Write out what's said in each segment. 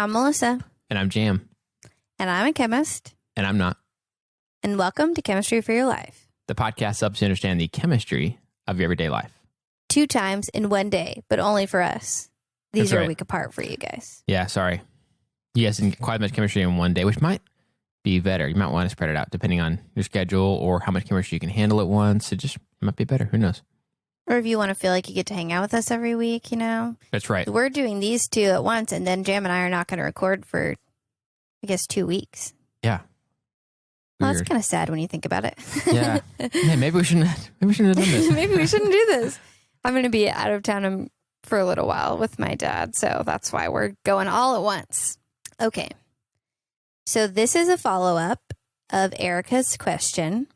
I'm Melissa. And I'm Jam. And I'm a chemist. And I'm not. And welcome to Chemistry for Your Life. The podcast helps you understand the chemistry of your everyday life. 2 times in one day, but only for us. These That's are right. a week apart for you guys. Yeah, sorry. You guys didn't get quite as much chemistry in one day, which might be better. You might want to spread it out depending on your schedule or how much chemistry you can handle at once. It might be better. Who knows? Or if you want to feel like you get to hang out with us every week, you know. That's right. We're doing these 2 at once, and then Jam and I are not going to record for, I guess, 2 weeks. Yeah. Well, that's Weird. kind of sad when you think about it. Yeah. Yeah, maybe we shouldn't have done this. Maybe we shouldn't do this. I'm going to be out of town for a little while with my dad, so that's why we're going all at once. Okay. So this is a follow-up of Erica's question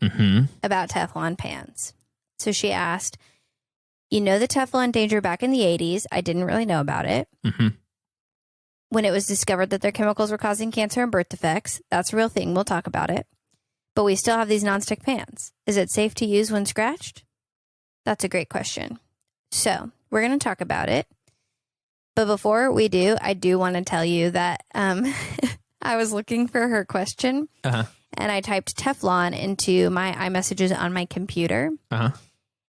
about Teflon pans. So she asked, you know the Teflon danger back in the 80s. I didn't really know about it. When it was discovered that their chemicals were causing cancer and birth defects. That's a real thing. We'll talk about it. But we still have these nonstick pans. Is it safe to use when scratched? That's a great question. So we're going to talk about it. But before we do, I do want to tell you that I was looking for her question and I typed Teflon into my iMessages on my computer.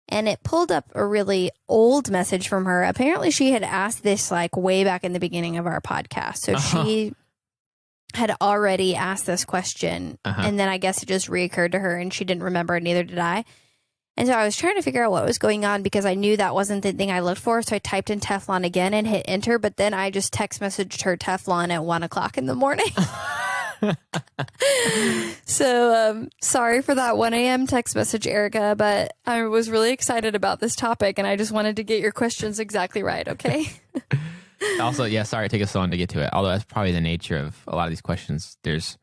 And it pulled up a really old message from her. Apparently she had asked this like way back in the beginning of our podcast. So she had already asked this question. And then I guess it just reoccurred to her and she didn't remember and neither did I. And so I was trying to figure out what was going on because I knew that wasn't the thing I looked for. So I typed in Teflon again and hit enter. But then I just text messaged her Teflon at 1 o'clock in the morning. So sorry for that 1 a.m. text message, Erica, but I was really excited about this topic and I just wanted to get your questions exactly right, okay? Also, yeah, sorry it took us so long to get to it. Although that's probably the nature of a lot of these questions. There's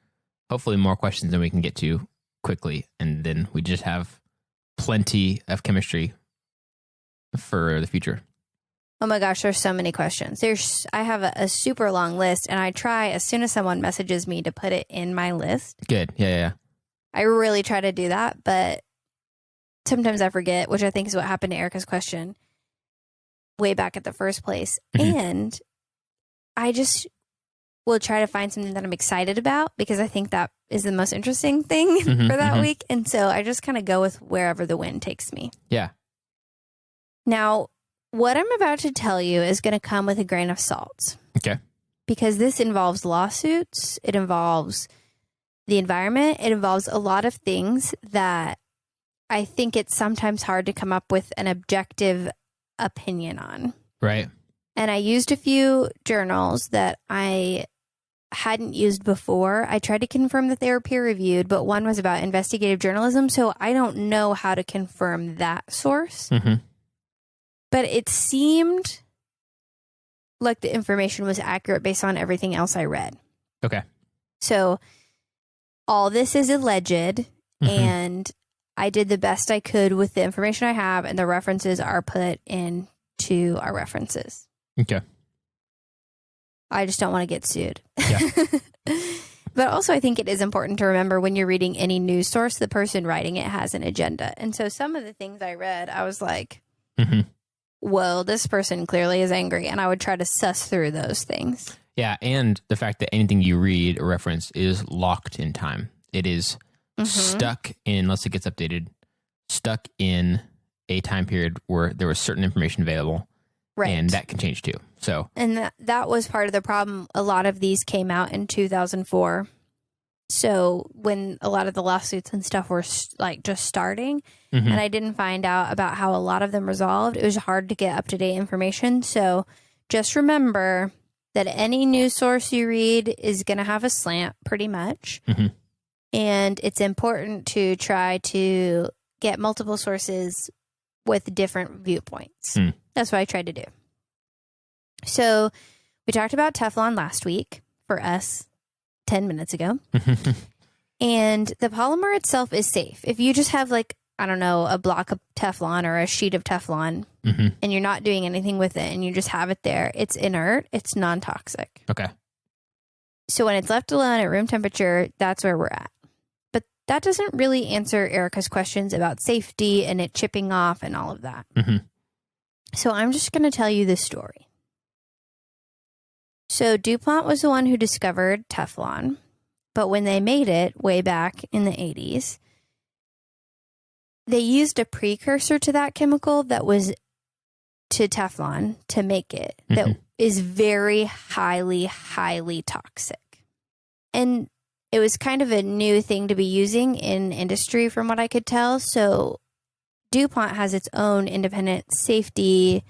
hopefully more questions than we can get to quickly, and then we just have plenty of chemistry for the future. Oh my gosh, there's so many questions. I have a super long list, and I try as soon as someone messages me to put it in my list. Good. Yeah. I really try to do that, but sometimes I forget, which I think is what happened to Erica's question way back at the first place. And I just will try to find something that I'm excited about because I think that is the most interesting thing for that week. And so I just kind of go with wherever the wind takes me. Yeah. Now, what I'm about to tell you is going to come with a grain of salt. Okay. Because this involves lawsuits. It involves the environment. It involves a lot of things that I think it's sometimes hard to come up with an objective opinion on. Right. And I used a few journals that I hadn't used before. I tried to confirm that they were peer reviewed, but one was about investigative journalism. So I don't know how to confirm that source. But it seemed like the information was accurate based on everything else I read. Okay. So all this is alleged, and I did the best I could with the information I have, and the references are put into our references. Okay. I just don't want to get sued. Yeah. But also I think it is important to remember when you're reading any news source, the person writing it has an agenda. And so some of the things I read, I was like, whoa, this person clearly is angry. And I would try to suss through those things. Yeah, and the fact that anything you read or reference is locked in time. It is stuck in, unless it gets updated, stuck in a time period where there was certain information available. Right. And that can change too. So, and that was part of the problem. A lot of these came out in 2004. So when a lot of the lawsuits and stuff were like just starting, and I didn't find out about how a lot of them resolved, it was hard to get up-to-date information. So just remember that any news source you read is going to have a slant pretty much. And it's important to try to get multiple sources with different viewpoints. That's what I tried to do. So we talked about Teflon last week for us 10 minutes ago. And the polymer itself is safe. If you just have like, I don't know, a block of Teflon or a sheet of Teflon and you're not doing anything with it and you just have it there, it's inert, it's non-toxic. Okay. So when it's left alone at room temperature, that's where we're at. But that doesn't really answer Erica's questions about safety and it chipping off and all of that. So I'm just going to tell you this story. So DuPont was the one who discovered Teflon, but when they made it way back in the 80s, they used a precursor to that chemical that was to Teflon to make it that is very highly, highly toxic. And it was kind of a new thing to be using in industry from what I could tell. So DuPont has its own independent safety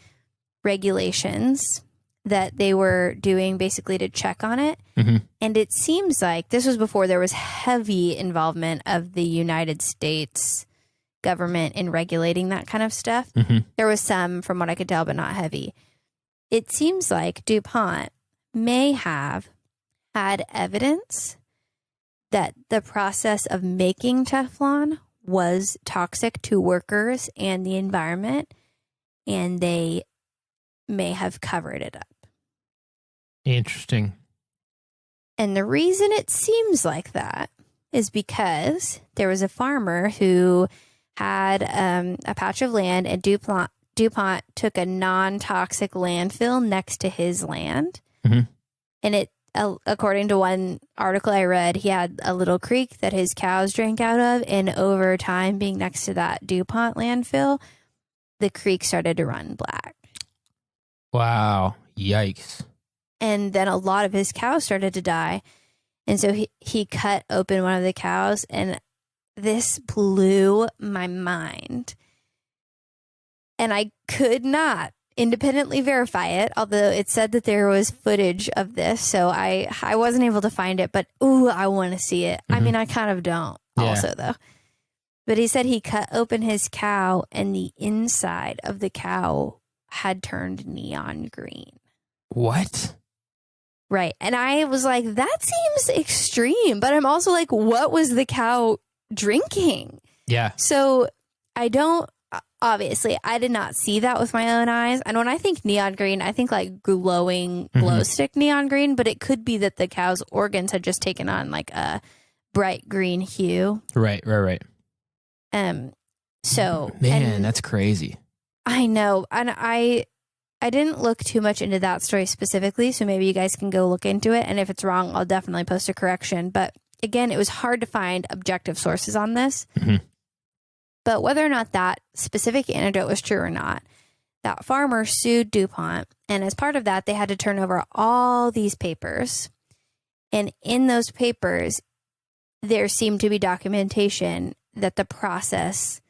regulations that they were doing basically to check on it. And it seems like this was before there was heavy involvement of the United States government in regulating that kind of stuff. There was some from what I could tell, but not heavy. It seems like DuPont may have had evidence that the process of making Teflon was toxic to workers and the environment, and they may have covered it up. Interesting. And the reason it seems like that is because there was a farmer who had a patch of land, and DuPont took a non-toxic landfill next to his land. And it, according to one article I read, he had a little creek that his cows drank out of, and over time, being next to that DuPont landfill, the creek started to run black. Wow. Yikes. And then a lot of his cows started to die. And so he cut open one of the cows, and this blew my mind. And I could not independently verify it, although it said that there was footage of this. So I wasn't able to find it, but ooh, I want to see it. I mean, I kind of don't also though. But he said he cut open his cow, and the inside of the cow had turned neon green. What? Right. And I was like, that seems extreme. But I'm also like, what was the cow drinking? Yeah. So obviously, I did not see that with my own eyes. And when I think neon green, I think like glowing glow stick neon green. But it could be that the cow's organs had just taken on like a bright green hue. Right. So man, that's crazy. I know. And I didn't look too much into that story specifically, so maybe you guys can go look into it. And if it's wrong, I'll definitely post a correction. But again, it was hard to find objective sources on this. But whether or not that specific anecdote was true or not, that farmer sued DuPont. And as part of that, they had to turn over all these papers. And in those papers, there seemed to be documentation that the process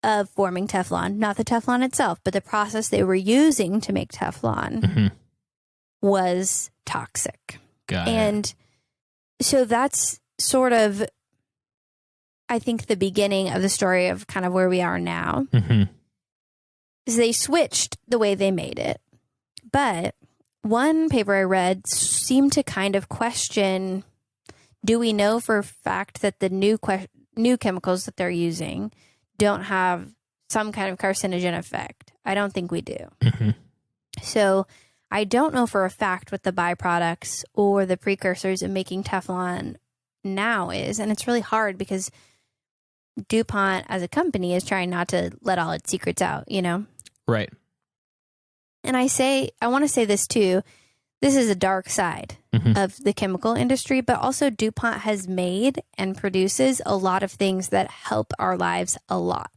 of forming Teflon, not the Teflon itself, but the process they were using to make Teflon was toxic. And so that's sort of, I think, the beginning of the story of kind of where we are now. Is they switched the way they made it. But one paper I read seemed to kind of question, do we know for a fact that the new chemicals that they're using don't have some kind of carcinogen effect? I don't think we do. So I don't know for a fact what the byproducts or the precursors of making Teflon now is. And it's really hard because DuPont as a company is trying not to let all its secrets out, you know? Right. And I want to say this too. This is a dark side of the chemical industry, but also DuPont has made and produces a lot of things that help our lives a lot.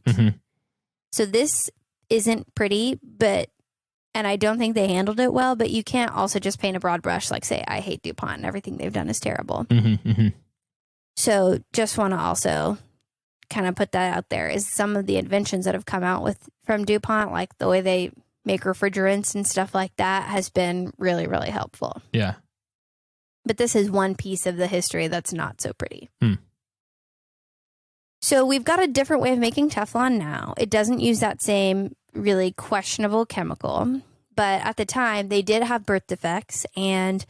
So this isn't pretty, and I don't think they handled it well, but you can't also just paint a broad brush, like say, I hate DuPont and everything they've done is terrible. So just want to also kind of put that out there, is some of the inventions that have come out from DuPont, like the way they make refrigerants and stuff like that, has been really, really helpful. Yeah. But this is one piece of the history that's not so pretty. So we've got a different way of making Teflon now. It doesn't use that same really questionable chemical. But at the time, they did have birth defects. And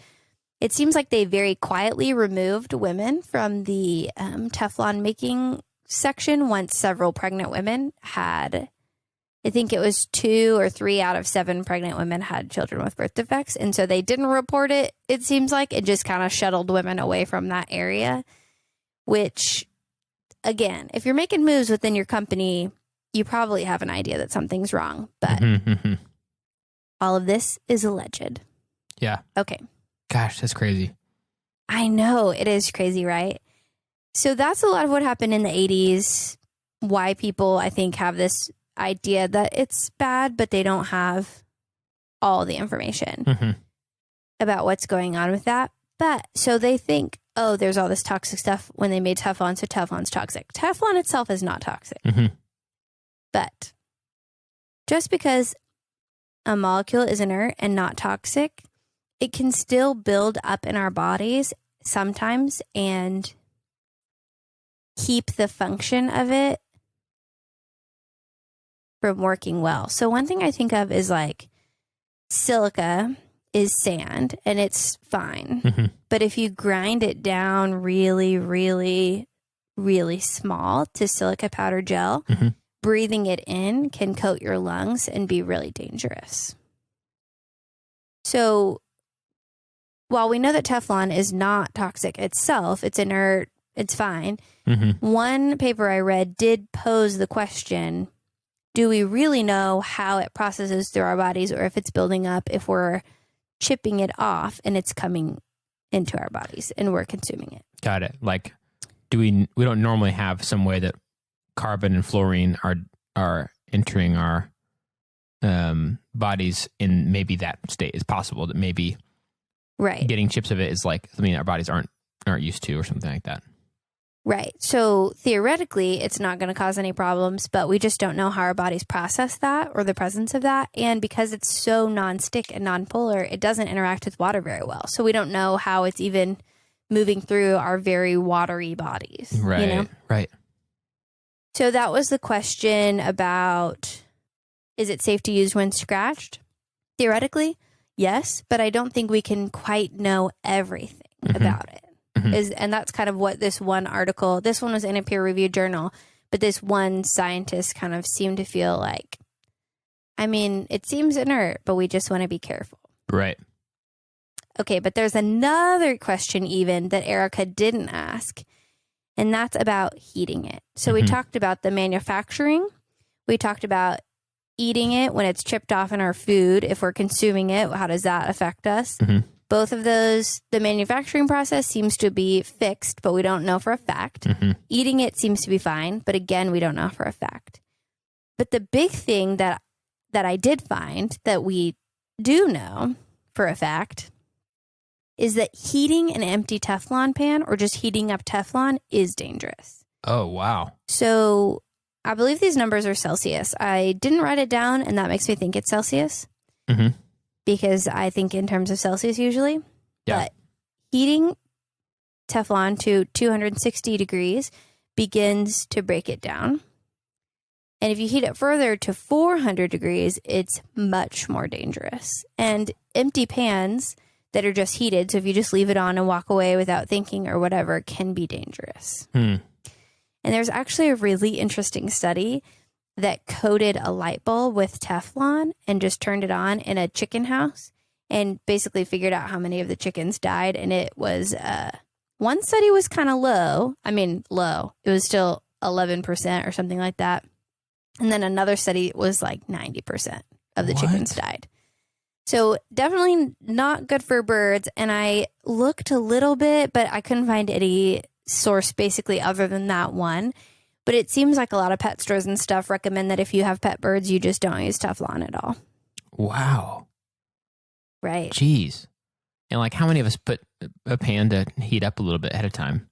it seems like they very quietly removed women from the Teflon making section once several pregnant women had, I think it was 2 or 3 out of 7 pregnant women had children with birth defects. And so they didn't report it, it seems like. It just kind of shuttled women away from that area, which, again, if you're making moves within your company, you probably have an idea that something's wrong. But All of this is alleged. Yeah. Okay. Gosh, that's crazy. I know. It is crazy, right? So that's a lot of what happened in the 80s. Why people, I think, have this idea that it's bad, but they don't have all the information about what's going on with that. But so they think, oh, there's all this toxic stuff when they made Teflon, so Teflon's toxic. Teflon itself is not toxic. But just because a molecule is inert and not toxic, it can still build up in our bodies sometimes and keep the function of it from working well. So one thing I think of is like silica is sand and it's fine. But if you grind it down really, really, really small to silica powder gel, breathing it in can coat your lungs and be really dangerous. So while we know that Teflon is not toxic itself, it's inert, it's fine. One paper I read did pose the question, do we really know how it processes through our bodies or if it's building up, if we're chipping it off and it's coming into our bodies and we're consuming it? Got it. Like, we don't normally have some way that carbon and fluorine are entering our bodies in maybe that state. It's possible that maybe getting chips of it is like something our bodies aren't used to or something like that. Right. So theoretically, it's not going to cause any problems, but we just don't know how our bodies process that or the presence of that. And because it's so nonstick and nonpolar, it doesn't interact with water very well. So we don't know how it's even moving through our very watery bodies. Right. You know? Right. So that was the question about, is it safe to use when scratched? Theoretically, yes, but I don't think we can quite know everything about it. And that's kind of what this one article, this one was in a peer-reviewed journal, but this one scientist kind of seemed to feel like, I mean, it seems inert, but we just want to be careful. Right. Okay, but there's another question even that Erica didn't ask, and that's about heating it. So we talked about the manufacturing. We talked about eating it when it's chipped off in our food. If we're consuming it, how does that affect us? Both of those, the manufacturing process seems to be fixed, but we don't know for a fact. Eating it seems to be fine, but again, we don't know for a fact. But the big thing that I did find that we do know for a fact is that heating an empty Teflon pan or just heating up Teflon is dangerous. Oh, wow. So I believe these numbers are Celsius. I didn't write it down, and that makes me think it's Celsius. Because I think in terms of Celsius usually. Yeah. But heating Teflon to 260 degrees begins to break it down. And if you heat it further to 400 degrees, it's much more dangerous. And empty pans that are just heated, so if you just leave it on and walk away without thinking or whatever, can be dangerous. And there's actually a really interesting study that coated a light bulb with Teflon and just turned it on in a chicken house and basically figured out how many of the chickens died. And it was, one study was kind of low. I mean, low. It was still 11% or something like that. And then another study was like 90% of the chickens died. So definitely not good for birds. And I looked a little bit, but I couldn't find any source basically other than that one. But it seems like a lot of pet stores and stuff recommend that if you have pet birds, you just don't use Teflon at all. Wow. Right. Jeez. And like, how many of us put a pan to heat up a little bit ahead of time?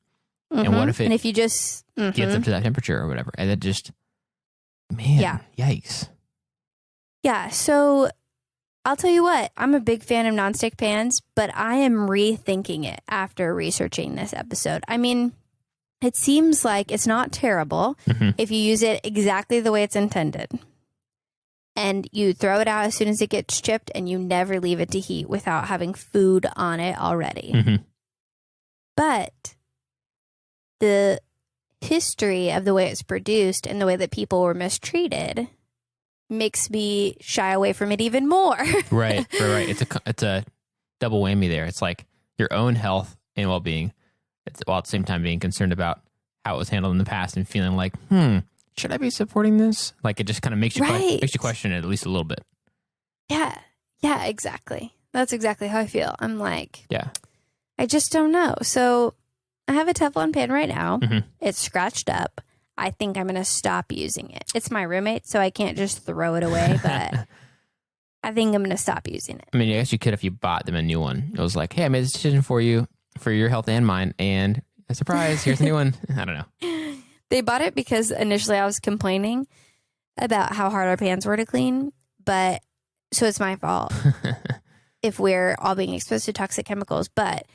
And what if it and if you just gets up to that temperature or whatever? And it just, man, yikes. Yeah. So I'll tell you what, I'm a big fan of nonstick pans, but I am rethinking it after researching this episode. I mean, it seems like it's not terrible if you use it exactly the way it's intended. And you throw it out as soon as it gets chipped and you never leave it to heat without having food on it already. But the history of the way it's produced and the way that people were mistreated makes me shy away from it even more. Right. It's a double whammy there. It's like your own health and well-being, while at the same time being concerned about how it was handled in the past and feeling like, should I be supporting this? Like, it just kind of makes you question it at least a little bit. Yeah. Yeah, exactly. That's exactly how I feel. I'm like, Yeah. I just don't know. So I have a Teflon pan right now. Mhm. It's scratched up. I think I'm going to stop using it. It's my roommate, so I can't just throw it away, but I think I'm going to stop using it. I mean, I guess you could if you bought them a new one. It was like, hey, I made this decision for you, for your health and mine, and a surprise, here's a new one. I don't know. They bought it because initially I was complaining about how hard our pans were to clean, but so it's my fault if we're all being exposed to toxic chemicals. But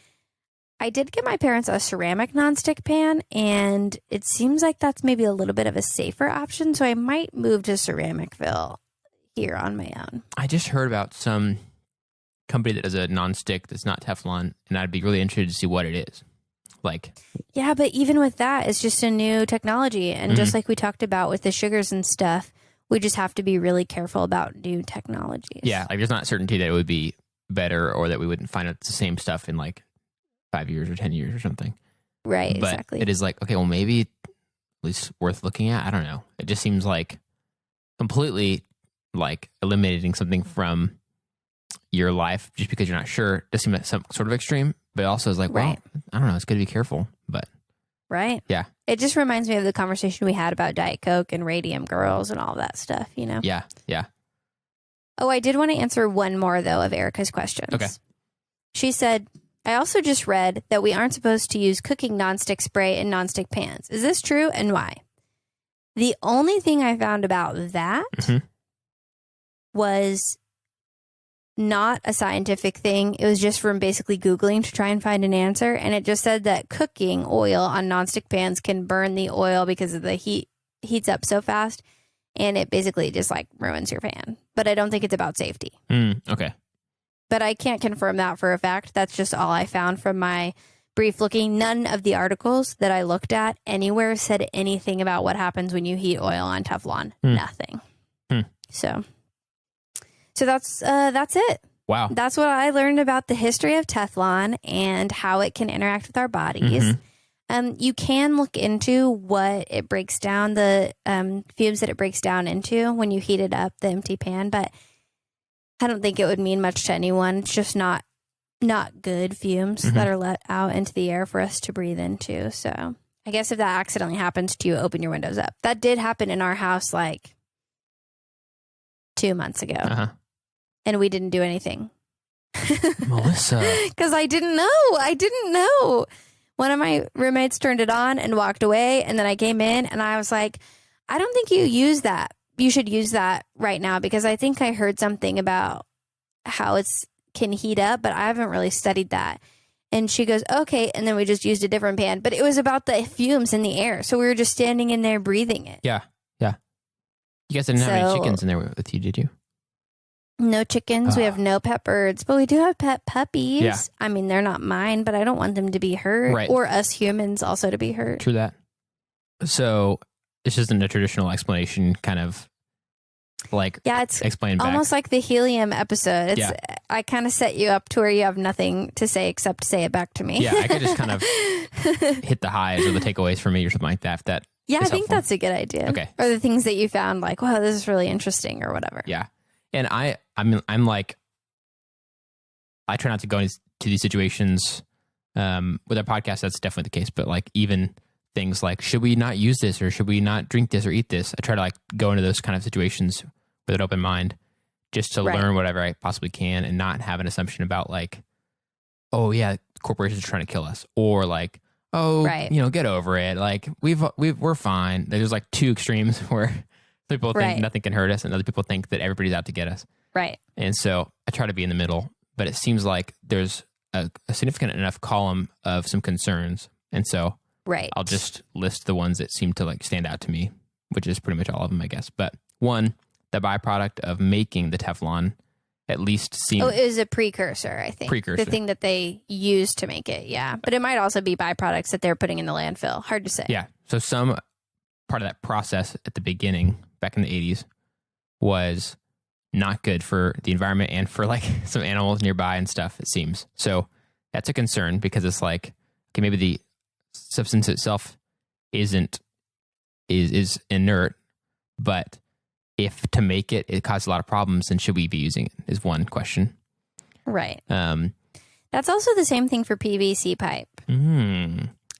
I did get my parents a ceramic nonstick pan, and it seems like that's maybe a little bit of a safer option. So I might move to Ceramicville here on my own. I just heard about some company that does a nonstick that's not Teflon, and I'd be really interested to see what it is. Like, yeah, but even with that, it's just a new technology. And just like we talked about with the sugars and stuff, we just have to be really careful about new technologies. yeah, like there's not certainty that it would be better or that we wouldn't find out the same stuff in like 5 years or 10 years or something. Right, but exactly. It is like, okay, well, maybe at least worth looking at. I don't know. It just seems like completely like eliminating something from your life just because you're not sure does seem like some sort of extreme, but it also is like, well, I don't know, it's good to be careful, but right. Yeah. It just reminds me of the conversation we had about Diet Coke and Radium Girls and all that stuff, you know? Yeah. Oh, I did want to answer one more, though, of Erica's questions. Okay. She said, I also just read that we aren't supposed to use cooking nonstick spray in nonstick pans. Is this true, and why? The only thing I found about that was not a scientific thing. It was just from basically Googling to try and find an answer. And it just said that cooking oil on nonstick pans can burn the oil because of the heats up so fast. And it basically just like ruins your pan. But I don't think it's about safety. Okay. But I can't confirm that for a fact. That's just all I found from my brief looking. None of the articles that I looked at anywhere said anything about what happens when you heat oil on Teflon. Nothing. So that's it. Wow. That's what I learned about the history of Teflon and how it can interact with our bodies. You can look into what it breaks down, the fumes that it breaks down into when you heat it up, the empty pan, but I don't think it would mean much to anyone. It's just not good fumes that are let out into the air for us to breathe into. So I guess if that accidentally happens to you, open your windows up. That did happen in our house like 2 months ago. And we didn't do anything. Melissa. Because I didn't know. One of my roommates turned it on and walked away. And then I came in and I was like, I don't think you use that. You should use that right now because I think I heard something about how it's can heat up, but I haven't really studied that. And she goes, okay. And then we just used a different pan. But it was about the fumes in the air. So we were just standing in there breathing it. Yeah. You guys didn't have any chickens in there with you, did you? No chickens. We have no pet birds, but we do have pet puppies. Yeah. I mean, they're not mine, but I don't want them to be hurt or us humans also to be hurt. True that. So this isn't a traditional explanation, kind of like it's explain back. Almost like the helium episode. I kind of set you up to where you have nothing to say except say it back to me. Yeah, I could just kind of hit the highs or the takeaways for me or something like that. If that I think that's a good idea. Okay. Or the things that you found like, wow, this is really interesting or whatever. Yeah. And I'm like, I try not to go into these situations with our podcast. That's definitely the case. But like even things like, should we not use this or should we not drink this or eat this? I try to like go into those kind of situations with an open mind just to learn whatever I possibly can and not have an assumption about like, oh yeah, corporations are trying to kill us or like, oh, get over it. Like we're fine. There's like two extremes where people think nothing can hurt us and other people think that everybody's out to get us. Right. And so I try to be in the middle, but it seems like there's a significant enough column of some concerns. And so I'll just list the ones that seem to like stand out to me, which is pretty much all of them, I guess. But one, the byproduct of making the Teflon at least seems... Oh, it was a precursor, I think. The thing that they used to make it, yeah. But it might also be byproducts that they're putting in the landfill. Hard to say. Yeah. So some part of that process at the beginning, back in the 80s, was not good for the environment and for like some animals nearby and stuff, it seems. So that's a concern because it's like, okay, maybe the substance itself is inert, but if to make it causes a lot of problems, then should we be using it is one question. Right. That's also the same thing for PVC pipe.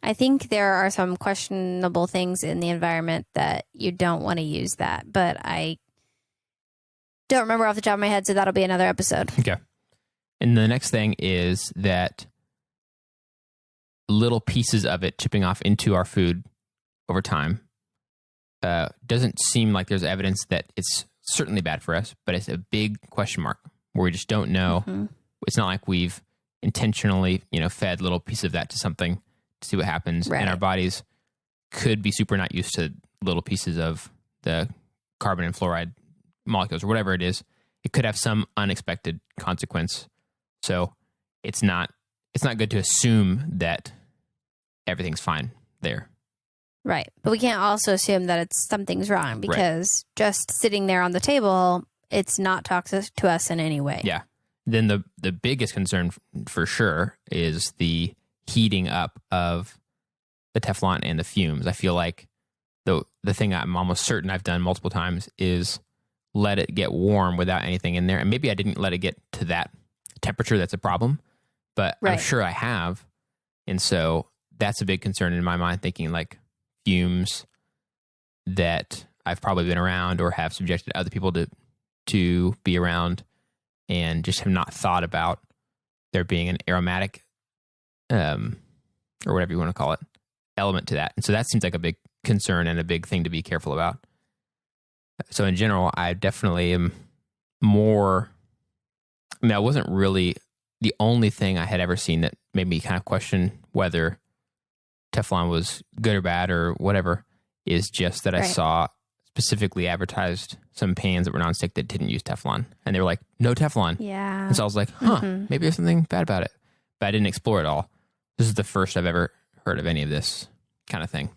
I think there are some questionable things in the environment that you don't want to use that, but I don't remember off the top of my head, so that'll be another episode. Okay. And the next thing is that little pieces of it chipping off into our food over time doesn't seem like there's evidence that it's certainly bad for us, but it's a big question mark where we just don't know. It's not like we've intentionally, fed little pieces of that to something to see what happens. Right. And our bodies could be super not used to little pieces of the carbon and fluoride molecules or whatever it is. It could have some unexpected consequence. So it's not good to assume that everything's fine there. Right. But we can't also assume that something's wrong because just sitting there on the table, it's not toxic to us in any way. Yeah. Then the biggest concern for sure is the heating up of the Teflon and the fumes. I feel like the thing I'm almost certain I've done multiple times is let it get warm without anything in there. And maybe I didn't let it get to that temperature that's a problem, but I'm sure I have. And so that's a big concern in my mind, thinking like fumes that I've probably been around or have subjected other people to be around and just have not thought about there being an aromatic or whatever you want to call it element to that. And so that seems like a big concern and a big thing to be careful about. So in general, I definitely am more, I wasn't really the only thing I had ever seen that made me kind of question whether Teflon was good or bad or whatever is just that I saw specifically advertised some pans that were nonstick that didn't use Teflon. And they were like, no Teflon. Yeah. And so I was like, maybe there's something bad about it. But I didn't explore it all. This is the first I've ever heard of any of this kind of thing.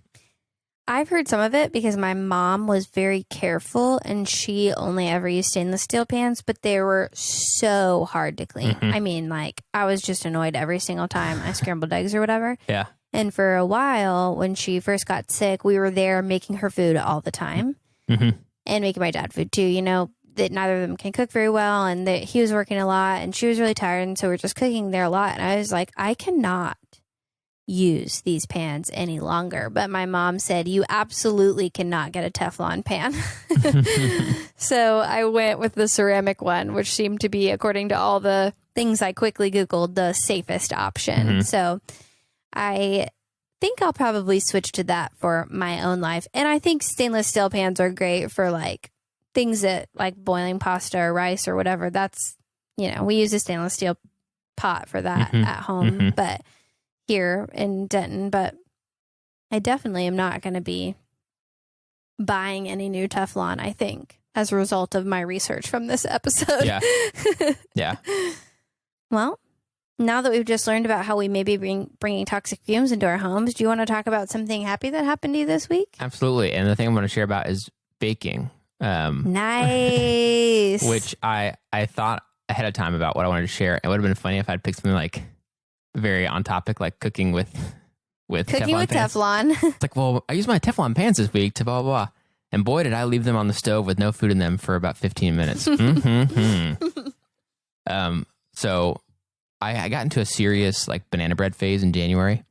I've heard some of it because my mom was very careful and she only ever used stainless steel pans, but they were so hard to clean. I mean, like, I was just annoyed every single time I scrambled eggs or whatever. Yeah. And for a while, when she first got sick, we were there making her food all the time and making my dad food too. That neither of them can cook very well and that he was working a lot and she was really tired. And so we're just cooking there a lot. And I was like, I cannot use these pans any longer. But my mom said, you absolutely cannot get a Teflon pan. So I went with the ceramic one, which seemed to be, according to all the things I quickly Googled, the safest option. So I think I'll probably switch to that for my own life. And I think stainless steel pans are great for like things that like boiling pasta or rice or whatever. That's, we use a stainless steel pot for that at home, but here in Denton, but I definitely am not going to be buying any new Teflon, I think, as a result of my research from this episode. Yeah. Yeah. Well, now that we've just learned about how we may be bringing toxic fumes into our homes, do you want to talk about something happy that happened to you this week? Absolutely. And the thing I'm going to share about is baking. Nice. Which I thought ahead of time about what I wanted to share. It would have been funny if I'd picked something like very on topic, like cooking with Teflon. It's like, well, I used my Teflon pans this week to blah, blah, blah. And boy, did I leave them on the stove with no food in them for about 15 minutes. So I got into a serious like banana bread phase in January.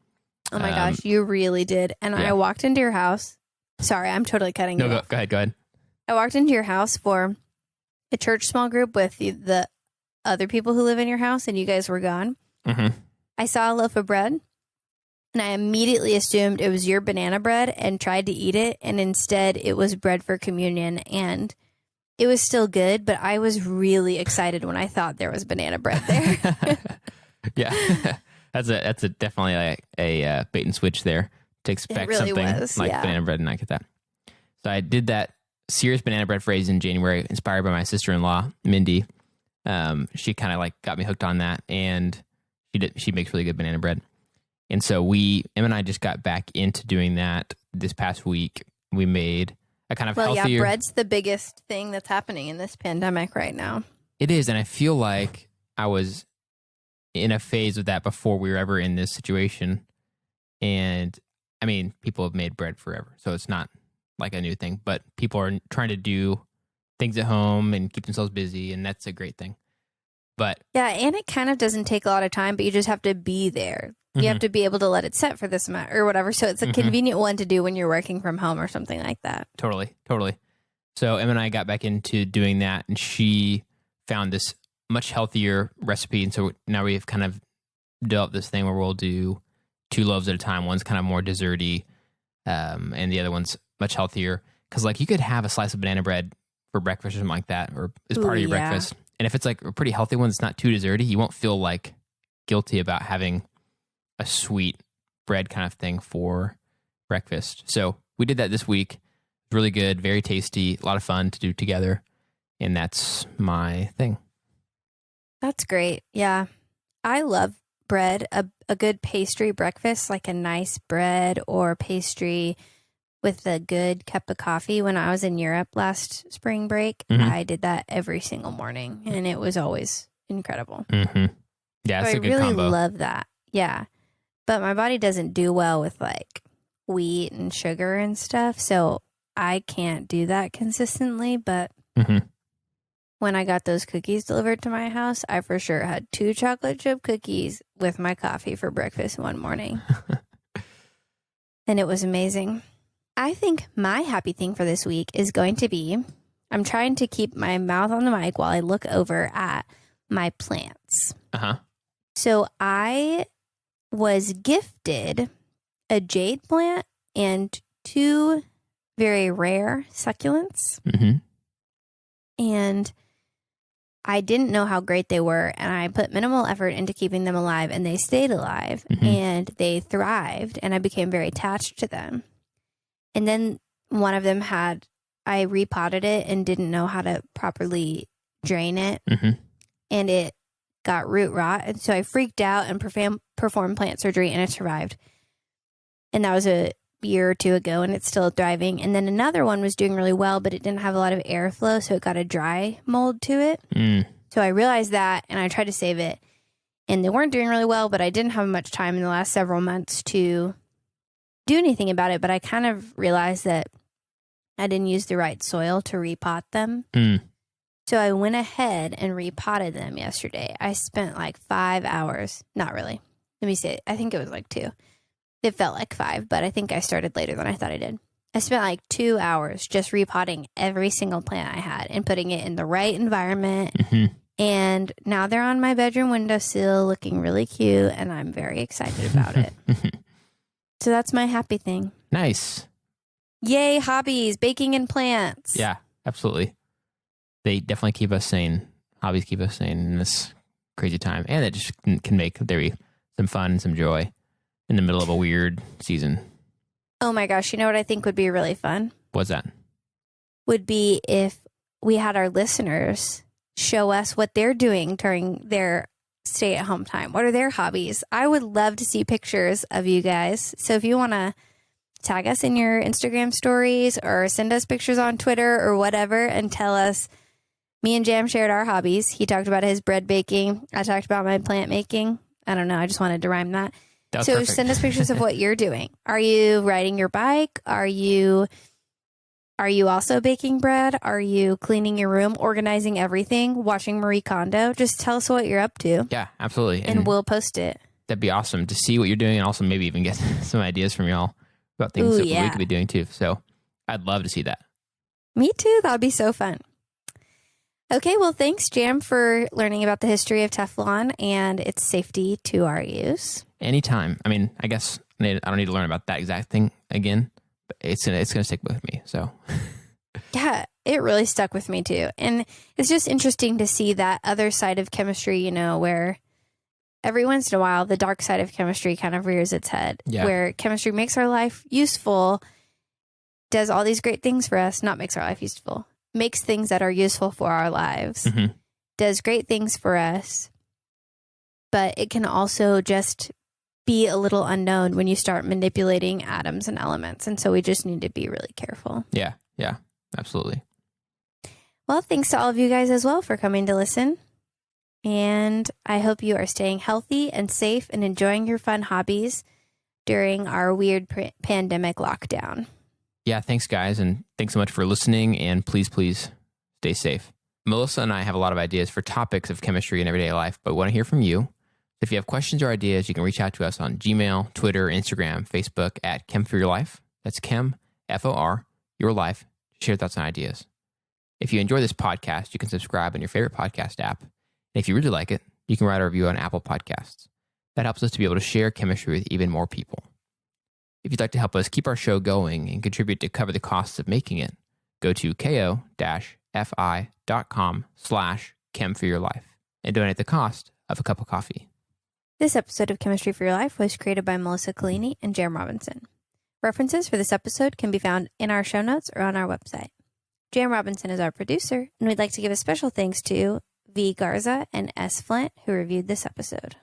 Oh my gosh, you really did. And I walked into your house. Sorry, I'm totally cutting you off. Go ahead. I walked into your house for a church small group with the other people who live in your house, and you guys were gone. I saw a loaf of bread, and I immediately assumed it was your banana bread and tried to eat it, and instead it was bread for communion, and it was still good, but I was really excited when I thought there was banana bread there. Yeah, that's definitely like a bait and switch there to expect really something was, like banana bread and not get that. So I did that serious banana bread phrase in January, inspired by my sister-in-law, Mindy. She kind of like got me hooked on that, and she makes really good banana bread. And so Em and I just got back into doing that this past week. We made a kind of healthier... yeah, bread's the biggest thing that's happening in this pandemic right now. It is, and I feel like I was in a phase of that before we were ever in this situation. And, I mean, people have made bread forever, so it's not like a new thing, but people are trying to do things at home and keep themselves busy, and that's a great thing. But yeah, and it kind of doesn't take a lot of time, but you just have to be there. You have to be able to let it set for this amount or whatever. So it's a convenient one to do when you're working from home or something like that. Totally. So Emma and I got back into doing that, and she found this much healthier recipe. And so now we've kind of developed this thing where we'll do 2 loaves at a time. One's kind of more desserty, and the other one's much healthier. Because like you could have a slice of banana bread for breakfast or something like that, or as part of your breakfast. And if it's like a pretty healthy one that's not too desserty, you won't feel like guilty about having a sweet bread kind of thing for breakfast. So we did that this week. Really good, very tasty, a lot of fun to do together. And that's my thing. That's great. Yeah. I love bread. A good pastry breakfast, like a nice bread or pastry with a good cup of coffee. When I was in Europe last spring break, I did that every single morning, and it was always incredible. Yeah, it's a good combo. I really love that. Yeah. But my body doesn't do well with like wheat and sugar and stuff, so I can't do that consistently. But when I got those cookies delivered to my house, I for sure had 2 chocolate chip cookies with my coffee for breakfast one morning. And it was amazing. I think my happy thing for this week is going to be, I'm trying to keep my mouth on the mic while I look over at my plants. So I was gifted a jade plant and 2 very rare succulents. And I didn't know how great they were, and I put minimal effort into keeping them alive, and they stayed alive, and they thrived, and I became very attached to them. And then one of them I repotted it and didn't know how to properly drain it, and it got root rot, and so I freaked out and performed plant surgery, and it survived. And that was a year or 2 ago, and it's still thriving. And then another one was doing really well, but it didn't have a lot of airflow, so it got a dry mold to it. So I realized that, and I tried to save it, and they weren't doing really well, but I didn't have much time in the last several months to do anything about it. But I kind of realized that I didn't use the right soil to repot them. So I went ahead and repotted them yesterday. I spent like 5 hours. Not really. Let me say, I think it was like 2. It felt like 5, but I think I started later than I thought I did. I spent like 2 hours just repotting every single plant I had and putting it in the right environment. And now they're on my bedroom windowsill looking really cute, and I'm very excited about it. So that's my happy thing. Nice. Yay, hobbies, baking and plants. Yeah, absolutely. They definitely keep us sane. Hobbies keep us sane in this crazy time. And it just can make there be some fun and some joy in the middle of a weird season. Oh my gosh, you know what I think would be really fun? What's that? Would be if we had our listeners show us what they're doing during their stay-at-home time. What are their hobbies? I would love to see pictures of you guys. So if you want to tag us in your Instagram stories or send us pictures on Twitter or whatever and tell us, me and Jam shared our hobbies. He talked about his bread baking. I talked about my plant making. I don't know. I just wanted to rhyme that. So perfect. Send us pictures of what you're doing. Are you riding your bike? Are you also baking bread? Are you cleaning your room, organizing everything, watching Marie Kondo? Just tell us what you're up to. Yeah, absolutely. And we'll post it. That'd be awesome to see what you're doing, and also maybe even get some ideas from y'all about things that we could be doing too. So I'd love to see that. Me too. That'd be so fun. Okay, well, thanks, Jam, for learning about the history of Teflon and its safety to our use. Anytime. I mean, I guess I don't need to learn about that exact thing again, but it's gonna stick with me. So yeah, it really stuck with me too. And it's just interesting to see that other side of chemistry, you know, where every once in a while the dark side of chemistry kind of rears its head, where chemistry makes our life useful, does all these great things for us, not makes our life useful, makes things that are useful for our lives, does great things for us, but it can also just be a little unknown when you start manipulating atoms and elements. And so we just need to be really careful. Yeah, absolutely. Well, thanks to all of you guys as well for coming to listen. And I hope you are staying healthy and safe and enjoying your fun hobbies during our weird pandemic lockdown. Yeah, thanks, guys. And thanks so much for listening. And please stay stay safe. Melissa and I have a lot of ideas for topics of chemistry in everyday life, but we want to hear from you. If you have questions or ideas, you can reach out to us on Gmail, Twitter, Instagram, Facebook at Chem for Your Life. That's Chem, F-O-R, Your Life. Share your thoughts and ideas. If you enjoy this podcast, you can subscribe on your favorite podcast app. And if you really like it, you can write a review on Apple Podcasts. That helps us to be able to share chemistry with even more people. If you'd like to help us keep our show going and contribute to cover the costs of making it, go to ko-fi.com/chemforyourlife and donate the cost of a cup of coffee. This episode of Chemistry for Your Life was created by Melissa Collini and Jan Robinson. References for this episode can be found in our show notes or on our website. Jan Robinson is our producer, and we'd like to give a special thanks to V. Garza and S. Flint, who reviewed this episode.